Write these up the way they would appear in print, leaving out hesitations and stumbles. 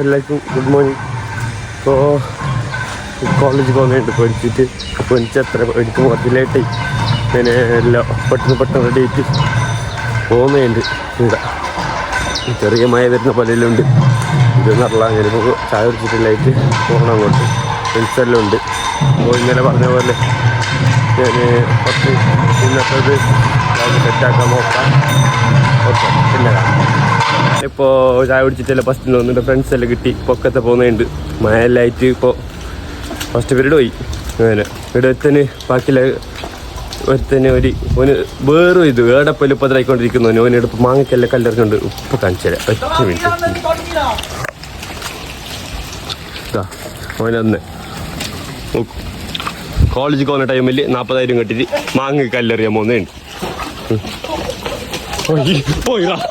എല്ലാവർക്കും good morning. ഇപ്പോൾ college പോകുന്നുണ്ട് പഠിച്ചിട്ട്. അപ്പോൾ എനിക്ക് എത്ര എടുക്കും കുറച്ച് ലേറ്റായി. ഞാൻ എല്ലാം പെട്ടെന്ന് റെഡി ആയിട്ട് പോകുന്നുണ്ട്. ഇവിടെ ചെറിയ മഴ വരുന്ന പലയിലുണ്ട്. ഇതെന്ന് പറഞ്ഞാൽ ഞാനിപ്പോൾ ചായ കുടിച്ചിട്ടില്ലായിട്ട് പോകണം അങ്ങോട്ട്. ഫ്രണ്ട്സെല്ലാം ഉണ്ട്. അപ്പോൾ ഇന്നലെ പറഞ്ഞ പോലെ ഞാൻ കുറച്ച് ഇന്നത്തേത് സെറ്റാക്കാൻ നോക്കാം. ഓക്കെ, പിന്നെ ഇപ്പോൾ ചായ കുടിച്ചിട്ടല്ല ഫസ്റ്റ് തോന്നുന്നുണ്ട്. ഫ്രണ്ട്സ് എല്ലാം കിട്ടി പൊക്കത്തെ പോകുന്നുണ്ട്. മഴയെല്ലായിട്ട് ഇപ്പോൾ ഫസ്റ്റ് പീരീഡ് പോയി. അങ്ങനെ ഇവിടെ ഒരുത്തന് ബാക്കിയുള്ള ഒരുത്തന് ഓന് വേറും ഇത് ഏടപ്പല് ഇപ്പോൾ ഇതായിക്കൊണ്ടിരിക്കുന്നു. ഓനെടുപ്പ് മാങ്ങക്കെല്ലാം കല്ലെറിഞ്ഞുകൊണ്ട് ഉപ്പ് കാണിച്ചു തരാം. 10 മിനിറ്റ് ഇതാ ഓനന്ന് കോളേജിൽ പോകുന്ന ടൈമിൽ 40,000 കെട്ടിട്ട് മാങ്ങ കല്ലെറിയാൻ പോകുന്നുണ്ട്.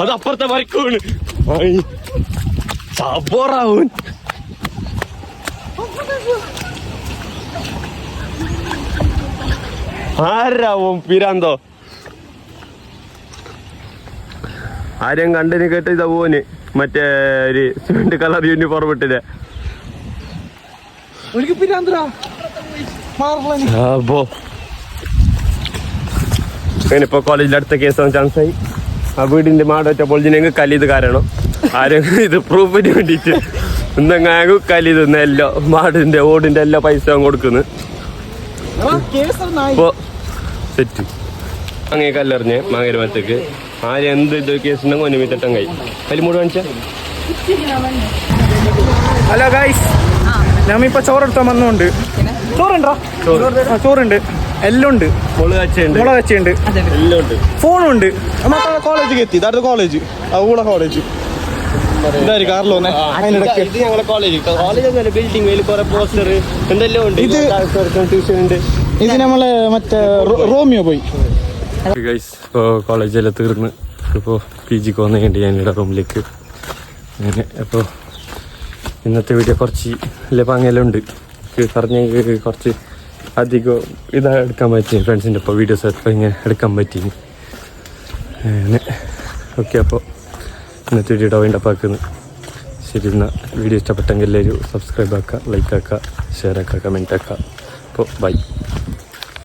അത് അപ്പുറത്തെ മരക്കാണ് സബോറാവൂൻ. ആരാവും പിരാന്തോ ആരെയും കണ്ടിന് കേട്ട് ഇതാ പോന് മറ്റേ ഒരു സിമെന്റ് കളർ യൂണിഫോം ഇട്ടില്ലേ. ഇപ്പൊ കോളേജിൽ അടുത്ത കേസ് ചാൻസായി. ആ വീടിന്റെ മാടൊറ്റ പൊളിഞ്ഞെങ്കിൽ കലിത് കാരണം ആരും ഇത് പ്രൂഫിന് വേണ്ടിട്ട് എന്തെങ്കിലും കലിത് എല്ലാം മാടിന്റെ ഓടിന്റെ എല്ലാ പൈസ കൊടുക്കുന്നു. ഇപ്പൊ സെറ്റ് അങ്ങനെ കല്ലെറിഞ്ഞ് മാങ്ങരമത്തേക്ക് ആരും എന്ത് ഇത് കേസുണ്ടെങ്കിൽ ഒന്നുമിത്തട്ടം കൈ കലി മൂട് കാണിച്ച. ഹലോ ഗൈസ്, നമ്മിപ്പോ ചോറെടുത്താൻ വന്നുകൊണ്ട് ചോറുണ്ട് എല്ലാം ഉണ്ട്. മുളക് കച്ചയുണ്ട് എല്ലാം ഉണ്ട്. ഫോണുണ്ട്. കോളേജിൽ എത്തി. ഇതായിരുന്നു കോളേജ്. ഊള കോളേജ് ഇത് നമ്മളെ മറ്റേ റോമിയോ പോയി. ഇപ്പോൾ കോളേജെല്ലാം തീർന്ന് ഇപ്പോൾ PG പോകുന്നതുകൊണ്ട് ഞാനിവിടെ റൂമിലേക്ക്. അങ്ങനെ അപ്പോൾ ഇന്നത്തെ വീഡിയോ കുറച്ച് പാങ്ങെല്ലാം ഉണ്ട്. പറഞ്ഞ കുറച്ച് അധികം ഇതാ എടുക്കാൻ പറ്റി. ഫ്രണ്ട്സിൻ്റെ ഇപ്പോൾ വീഡിയോസ് ഇപ്പോൾ ഇങ്ങനെ എടുക്കാൻ പറ്റി. അങ്ങനെ ഓക്കെ, അപ്പോൾ ഇന്നത്തെ വീഡിയോ വേണ്ടപ്പാക്കുന്നു. ശരി, എന്നാൽ വീഡിയോ ഇഷ്ടപ്പെട്ടെങ്കിൽ എല്ലാവരും സബ്സ്ക്രൈബ് ആക്കുക, ലൈക്ക് ആക്കുക, ഷെയർ ആക്കുക, കമൻറ്റ് ആക്കുക. അപ്പോൾ ബൈ.